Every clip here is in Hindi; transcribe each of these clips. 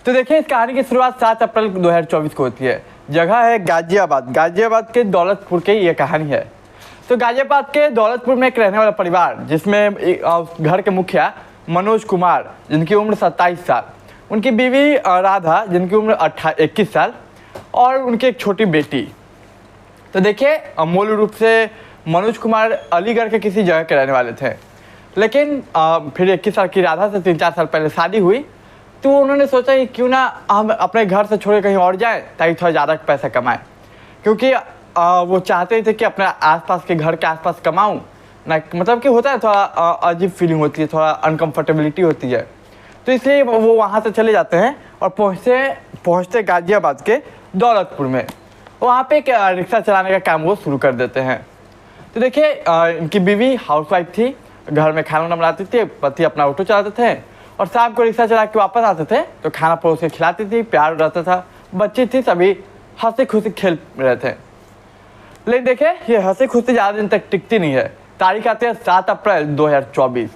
तो देखिए, इस कहानी की शुरुआत 7 अप्रैल 2024 को होती है। जगह है गाजियाबाद। गाजियाबाद के दौलतपुर की ये कहानी है। तो गाजियाबाद के दौलतपुर में एक रहने वाला परिवार, जिसमें घर के मुखिया मनोज कुमार, जिनकी उम्र 27 साल, उनकी बीवी राधा, जिनकी उम्र 21 साल, और उनकी एक छोटी बेटी। तो देखिए, मूल रूप से मनोज कुमार अलीगढ़ के किसी जगह के रहने वाले थे, लेकिन फिर 21 साल की राधा से 3-4 साल पहले शादी हुई। तो उन्होंने सोचा कि क्यों ना हम अपने घर से छोड़ कहीं और जाएं, ताकि थोड़ा ज़्यादा पैसा कमाएं, क्योंकि वो चाहते थे कि अपने आसपास के घर के आसपास कमाऊं ना। मतलब कि होता है थोड़ा अजीब फीलिंग होती है, थोड़ा अनकम्फर्टेबिलिटी होती है। तो इसलिए वो वहाँ से चले जाते हैं और पहुँचते गाजियाबाद के दौलतपुर में। वहाँ पे एक रिक्शा चलाने का काम वो शुरू कर देते हैं। तो देखिए, इनकी बीवी हाउसवाइफ थी, घर में खाना बनाती थी, पति अपना ऑटो चलाते थे और शाम को रिक्शा चला के वापस आते थे तो खाना परोस के खिलाती थी, प्यार रहता था, बच्ची थी, सभी हंसी खुशी खेल रहे थे। लेकिन देखिए, ये हंसी खुशी ज़्यादा दिन तक टिकती नहीं है। तारीख आती है 7 अप्रैल 2024।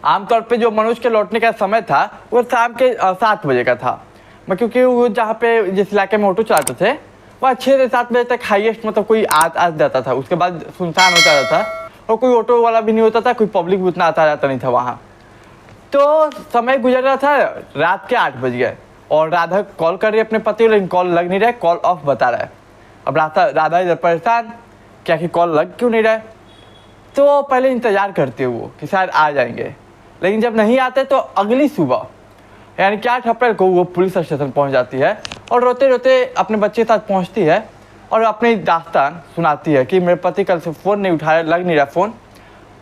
आमतौर पे जो मनोज के लौटने का समय था वो शाम के 7 बजे का था, क्योंकि वो जहाँ पे जिस इलाके में ऑटो चलाते थे वह 6 से 7 बजे तक हाईएस्ट मतलब कोई आ जाता था। उसके बाद सुनसान हो जाता था और कोई ऑटो वाला भी नहीं होता था, कोई पब्लिक भी उतना आता जाता नहीं था वहाँ। तो समय गुजर रहा था, रात के 8 बज गए और राधा कॉल कर रही है अपने पति को, लेकिन कॉल लग नहीं रहा है, कॉल ऑफ बता रहा है। अब राधा इधर परेशान, क्या कि कॉल लग क्यों नहीं रहा है। तो पहले इंतज़ार करते वो कि शायद आ जाएंगे, लेकिन जब नहीं आते तो अगली सुबह यानी कि 8 अप्रैल को वो पुलिस स्टेशन पहुंच जाती है और रोते रोते अपने बच्चे के साथ पहुंचती है और अपनी दास्तान सुनाती है कि मेरे पति कल से फ़ोन नहीं उठा रहे, लग नहीं रहा फ़ोन,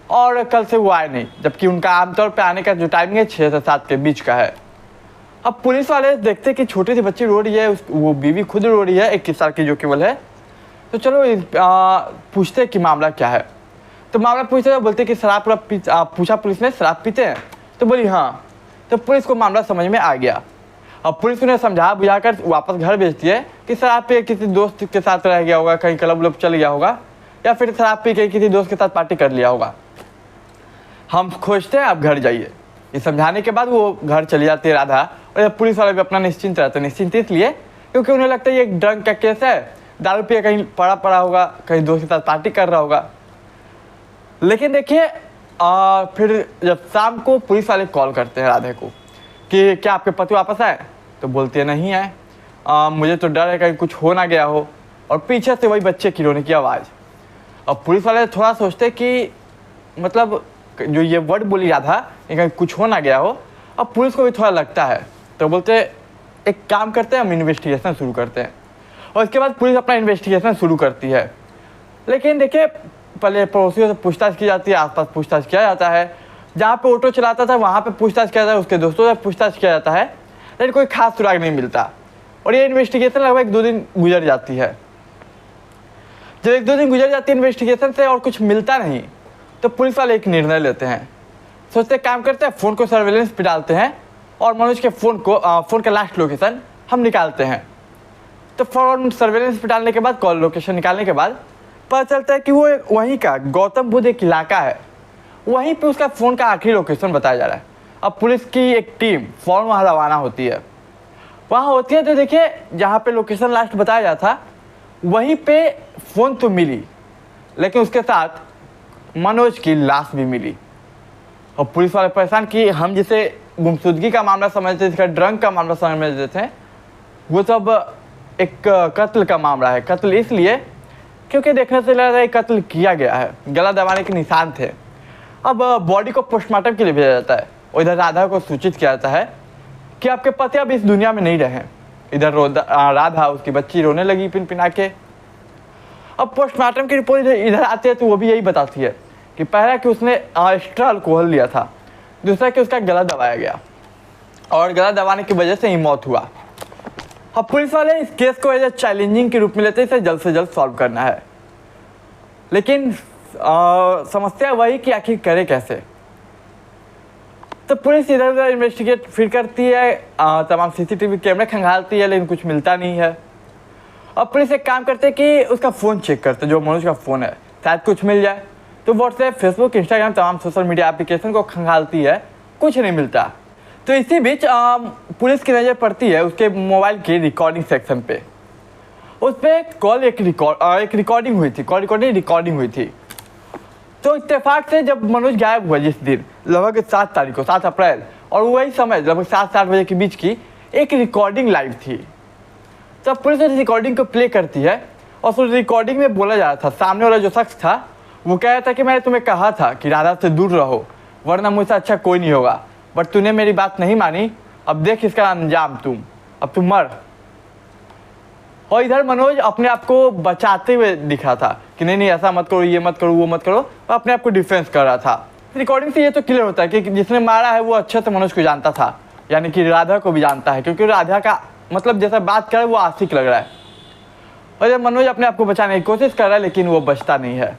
और कल से वो आए नहीं, जबकि उनका आमतौर पे आने का जो टाइमिंग है 6 से 7 के बीच का है। अब पुलिस वाले देखते कि छोटी सी बच्ची रो रही है, वो बीवी खुद रो रही है, 21 साल की जो केवल है। तो चलो पूछते कि मामला क्या है। तो मामला पूछते हैं, बोलते कि शराब पूछा पुलिस ने, शराब पीते हैं? तो बोली हाँ। तो पुलिस को मामला समझ में आ गया। अब पुलिस उन्हें समझा बुझाकर वापस घर भेजती है कि शराब पी किसी दोस्त के साथ रह गया होगा, कहीं क्लब उलब चल गया होगा, या फिर शराब पी के किसी दोस्त के साथ पार्टी कर लिया होगा, हम खोजते हैं, आप घर जाइए। ये समझाने के बाद वो घर चली जाती है राधा, और पुलिस वाले भी अपना निश्चिंत रहते हैं। निश्चिंत इसलिए क्योंकि उन्हें लगता है ये एक ड्रंक का केस है, दारू पिए कहीं पड़ा होगा, कहीं दोस्त के साथ पार्टी कर रहा होगा। लेकिन देखिए, फिर जब शाम को पुलिस वाले कॉल करते हैं राधे को कि क्या आपके पति वापस आए, तो बोलती है नहीं आए, मुझे तो डर है कहीं कुछ हो ना गया हो, और पीछे से वही बच्चे की रोने की आवाज़। अब पुलिस वाले थोड़ा सोचते कि मतलब जो ये वर्ड बोली राधा, कहीं कुछ हो ना गया हो। अब पुलिस को भी थोड़ा लगता है, तो बोलते एक काम करते हैं, हम इन्वेस्टिगेशन शुरू करते हैं। और इसके बाद पुलिस अपना इन्वेस्टिगेशन शुरू करती है। लेकिन देखिए, पहले पड़ोसियों से पूछताछ की जाती है, आसपास पूछताछ किया जाता है, जहाँ पे ऑटो चलाता था वहाँ पे पूछताछ किया जाता है, उसके दोस्तों से पूछताछ किया जाता है, लेकिन कोई खास सुराग नहीं मिलता। और ये इन्वेस्टिगेशन लगभग 1-2 दिन गुजर जाती है। जब 1-2 दिन गुजर जाती है इन्वेस्टिगेशन से और कुछ मिलता नहीं, तो पुलिस वाले एक निर्णय लेते हैं। सोचते काम करते हैं, फ़ोन को सर्वेलेंस पे डालते हैं और मनोज के फ़ोन का लास्ट लोकेशन हम निकालते हैं। तो फ़ोन सर्वेलेंस पे डालने के बाद, कॉल लोकेशन निकालने के बाद पता चलता है कि वो वहीं का गौतम बुद्ध एक इलाका है, वहीं पे उसका फ़ोन का आखिरी लोकेशन बताया जा रहा है। अब पुलिस की एक टीम फ़ौरन वहाँ रवाना होती है। वहाँ होती है तो देखिए, जहाँ पे लोकेशन लास्ट बताया जाता था वहीं पे फ़ोन तो मिली, लेकिन उसके साथ मनोज की लाश भी मिली। और पुलिस वाले परेशान कि हम जिसे गुमशुदगी का मामला समझते थे, ड्रंक का मामला समझते थे, वो सब एक कत्ल का मामला है। कत्ल इसलिए क्योंकि देखने से लग रहा है कत्ल किया गया है, गला दबाने के निशान थे। अब बॉडी को पोस्टमार्टम के लिए भेजा जाता है और इधर राधा को सूचित किया जाता है कि आपके पति अब इस दुनिया में नहीं रहे। इधर राधा, उसकी बच्ची रोने लगी पिन के। अब पोस्टमार्टम की रिपोर्ट इधर आती है तो वो भी यही बताती है कि पहला कि उसने एक्स्ट्रा अल्कोहल लिया था, दूसरा कि उसका गला दबाया गया और गला दबाने की वजह से ही मौत हुआ। अब पुलिस वाले इस केस को एज चैलेंजिंग के रूप में लेते हैं, इसे जल्द से जल्द सॉल्व करना है। लेकिन समस्या वही कि आखिर करे कैसे। तो पुलिस इधर उधर इन्वेस्टिगेट फिर करती है, तमाम सीसीटीवी कैमरे खंगालती है, लेकिन कुछ मिलता नहीं है। अब पुलिस एक काम करते हैं कि उसका फ़ोन चेक करते, जो मनोज का फ़ोन है, शायद कुछ मिल जाए। तो व्हाट्सएप, फेसबुक, इंस्टाग्राम, तमाम सोशल मीडिया एप्लीकेशन को खंगालती है, कुछ नहीं मिलता। तो इसी बीच पुलिस की नज़र पड़ती है उसके मोबाइल के रिकॉर्डिंग सेक्शन पे। उस पर कॉल एक रिकॉर्डिंग हुई थी, कॉल रिकॉर्डिंग हुई थी। तो इत्तेफाक से जब मनोज गायब हुआ जिस दिन लगभग 7 तारीख को, 7 अप्रैल, और वही समय लगभग 7 बजे के बीच की एक रिकॉर्डिंग लाइव थी। तब पुलिस उस रिकॉर्डिंग को प्ले करती है और उस रिकॉर्डिंग में बोला जा रहा था, सामने वाला जो शख्स था वो कह रहा था कि मैंने तुम्हें कहा था कि राधा से दूर रहो वरना मुझसे अच्छा कोई नहीं होगा, बट तूने मेरी बात नहीं मानी, अब देख इसका अंजाम, अब तुम मर। और इधर मनोज अपने आप को बचाते हुए दिख रहा था कि नहीं ऐसा मत करो, ये मत करो, वो मत करो, और अपने आप को डिफेंस कर रहा था। रिकॉर्डिंग से ये तो क्लियर होता है कि जिसने मारा है वो अच्छे से मनोज को जानता था, यानी कि राधा को भी जानता है, क्योंकि राधा का मतलब जैसा बात कर रहा है वो आशिक लग रहा है। और जब मनोज अपने आप को बचाने की कोशिश कर रहा है लेकिन वो बचता नहीं है।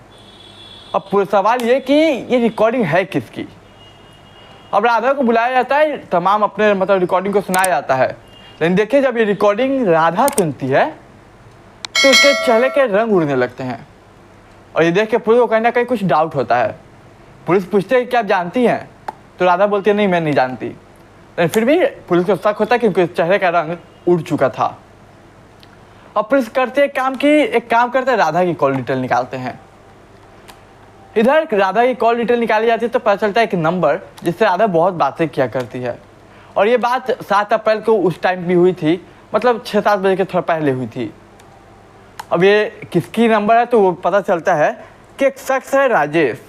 अब सवाल ये कि ये रिकॉर्डिंग है किसकी। अब राधा को बुलाया जाता है, तमाम अपने मतलब रिकॉर्डिंग को सुनाया जाता है, लेकिन देखिए जब ये रिकॉर्डिंग राधा सुनती है तो उसके चेहरे के रंग उड़ने लगते हैं। और ये देख के पुलिस को कहीं ना कहीं कुछ डाउट होता है। पुलिस पूछते हैं कि आप जानती हैं, तो राधा बोलती है नहीं मैं नहीं जानती, लेकिन फिर भी पुलिस को शक होता है क्योंकि चेहरे का रंग उड़ चुका था। अब पुलिस करते एक काम करते हैं, राधा की कॉल डिटेल निकालते हैं। इधर राधा की कॉल डिटेल निकाली जाती है तो पता चलता है एक नंबर जिससे राधा बहुत बातें किया करती है। और ये बात 7 अप्रैल को उस टाइम भी हुई थी, मतलब 6-7 बजे के थोड़ा पहले हुई थी। अब ये किसकी नंबर है तो वो पता चलता है कि एक शख्स है राजेश,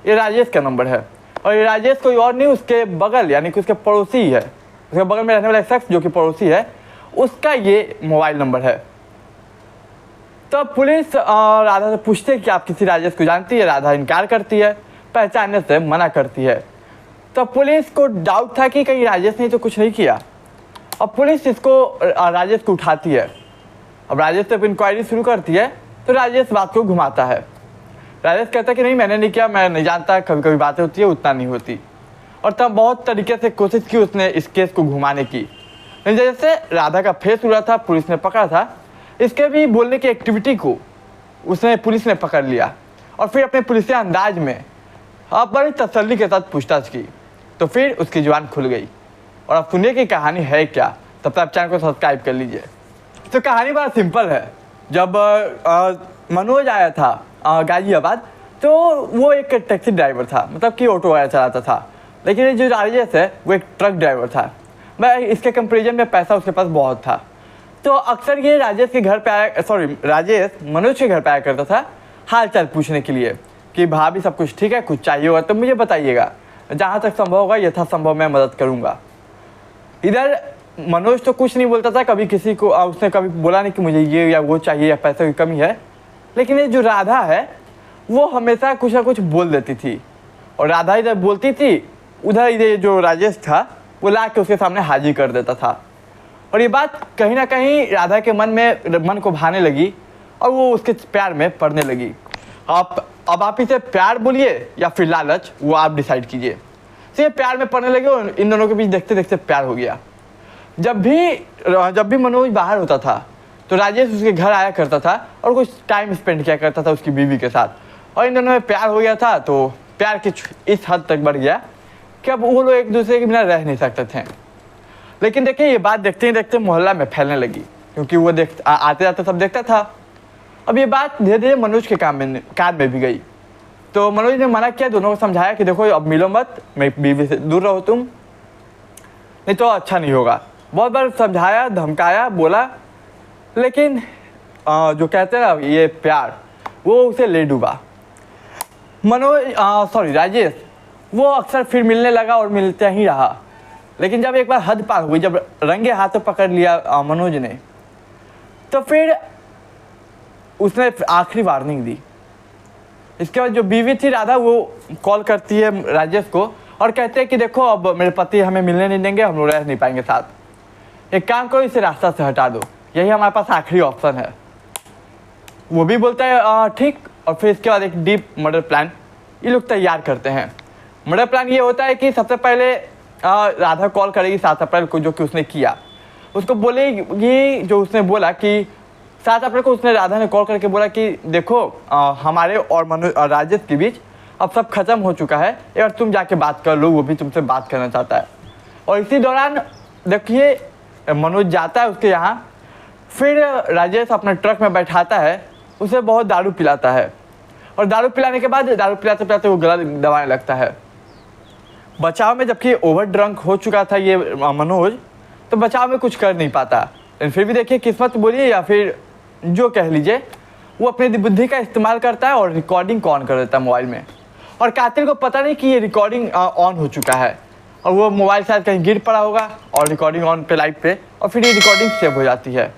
ये राजेश का नंबर है। और ये राजेश कोई और नहीं, उसके बगल यानी कि उसके पड़ोसी ही है, उसके बगल में रहने वाला एक शख्स जो कि पड़ोसी है, उसका ये मोबाइल नंबर है। तो पुलिस राधा से पूछते हैं कि आप किसी राजेश को जानती है। राधा इनकार करती है, पहचानने से मना करती है। तो पुलिस को डाउट था कि कहीं राजेश ने तो कुछ नहीं किया। अब पुलिस इसको राजेश को उठाती है। अब राजेश जब इंक्वायरी शुरू करती है तो राजेश बात को घुमाता है। राजेश कहता है कि नहीं मैंने नहीं किया, मैं नहीं जानता, कभी कभी बातें होती है, उतना नहीं होती। और तब बहुत तरीके से कोशिश की उसने इस केस को घुमाने की, लेकिन जैसे राधा का फेस उड़ा था, पुलिस ने पकड़ा था, इसके भी बोलने की एक्टिविटी को पुलिस ने पकड़ लिया और फिर अपने पुलिस अंदाज में अब बड़ी तसल्ली के साथ पूछताछ की, तो फिर उसकी जुबान खुल गई। और अब सुनिए कि कहानी है क्या, तब तक आप चैनल को सब्सक्राइब कर लीजिए। तो कहानी बड़ा सिंपल है। जब मनोज आया था गाजियाबाद तो वो एक टैक्सी ड्राइवर था, मतलब कि ऑटो वगैरह चलाता था, लेकिन ये जो राजेश है वो एक ट्रक ड्राइवर था। मैं इसके कंपेरिजन में पैसा उसके पास बहुत था, तो अक्सर ये राजेश मनोज के घर पे आया करता था हाल चाल पूछने के लिए कि भाभी सब कुछ ठीक है, कुछ चाहिए होगा तो मुझे बताइएगा, जहाँ तक संभव होगा यथासंभव मैं मदद करूँगा। इधर मनोज तो कुछ नहीं बोलता था, कभी किसी को उसने कभी बोला नहीं कि मुझे ये या वो चाहिए या पैसे की कमी है, लेकिन ये जो राधा है वो हमेशा कुछ ना कुछ बोल देती थी। और राधा इधर बोलती थी, उधर इधर जो राजेश था वो ला के उसके सामने हाजिर कर देता था। और ये बात कहीं ना कहीं राधा के मन को भाने लगी और वो उसके प्यार में पड़ने लगी। अब आप इसे प्यार बोलिए या फिर लालच, वो आप डिसाइड कीजिए। तो ये प्यार में पड़ने लगे और इन दोनों के बीच देखते देखते प्यार हो गया। जब भी मनोज बाहर होता था तो राजेश उसके घर आया करता था और कुछ टाइम स्पेंड किया करता था उसकी बीवी के साथ, और इन दोनों में प्यार हो गया था। तो प्यार की इस हद तक बढ़ गया कि अब वो लोग एक दूसरे के बिना रह नहीं सकते थे। लेकिन देखिए ये बात देखते ही देखते मोहल्ला में फैलने लगी, क्योंकि वो आते जाते सब देखता था। अब ये बात धीरे धीरे मनोज के कान में भी गई। तो मनोज ने मना किया, दोनों को समझाया कि देखो अब मिलो मत, मेरी बीवी से दूर रहो तुम, नहीं तो अच्छा नहीं होगा। बहुत बार समझाया, धमकाया, बोला, लेकिन जो कहते हैं ना ये प्यार, वो उसे ले डूबा। राजेश वो अक्सर फिर मिलने लगा और मिलते ही रहा। लेकिन जब एक बार हद पार हुई, जब रंगे हाथों पकड़ लिया मनोज ने, तो फिर उसने आखिरी वार्निंग दी। इसके बाद जो बीवी थी राधा, वो कॉल करती है राजेश को और कहते हैं कि देखो अब मेरे पति हमें मिलने नहीं देंगे, हम लोग रह नहीं पाएंगे साथ, एक काम करो इसे रास्ता से हटा दो, यही हमारे पास आखिरी ऑप्शन है। वो भी बोलता है ठीक। और फिर इसके बाद एक डीप मर्डर प्लान ये लोग तैयार करते हैं। मर्डर प्लान ये होता है कि सबसे पहले राधा कॉल करेगी 7 अप्रैल को, जो कि उसने किया। उसको बोलेगी, जो उसने बोला कि 7 अप्रैल को उसने राधा ने कॉल करके बोला कि देखो हमारे और राजेश के बीच अब सब खत्म हो चुका है, एक बार तुम जाके बात कर लो, वो भी तुमसे बात करना चाहता है। और इसी दौरान देखिए मनोज जाता है उसके यहाँ, फिर राजेश अपने ट्रक में बैठाता है, उसे बहुत दारू पिलाता है और दारू पिलाने के बाद दारू पिलाते पिलाते वो गला दबाने लगता है। बचाव में जबकि ओवर ड्रंक हो चुका था ये मनोज, तो बचाव में कुछ कर नहीं पाता। लेकिन फिर भी देखिए किस्मत बोलिए या फिर जो कह लीजिए, वो अपनी बुद्धि का इस्तेमाल करता है और रिकॉर्डिंग को ऑन कर देता है मोबाइल में। और कातिल को पता नहीं कि ये रिकॉर्डिंग ऑन हो चुका है और वो मोबाइल शायद कहीं गिर पड़ा होगा और रिकॉर्डिंग ऑन पे लाइव पे, और फिर ये रिकॉर्डिंग सेव हो जाती है।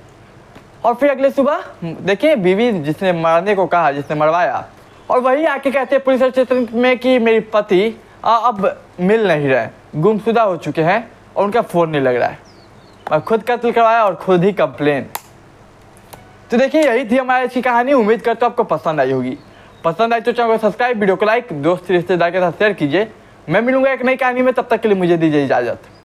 और फिर अगले सुबह देखिए बीवी जिसने मारने को कहा, जिसने मरवाया, और वही आके कहते हैं पुलिस स्टेशन में कि मेरे पति अब मिल नहीं रहे, गुमशुदा हो चुके हैं और उनका फ़ोन नहीं लग रहा है, और खुद कत्ल करवाया और खुद ही कंप्लेन। तो देखिए यही थी हमारी अच्छी कहानी। उम्मीद करता हूँ आपको पसंद आई होगी। पसंद आई तो चैनल को सब्सक्राइब, वीडियो को लाइक, दोस्त रिश्तेदार के साथ शेयर कीजिए। मैं मिलूंगा एक नई कहानी में, तब तक के लिए मुझे दीजिए इजाज़त।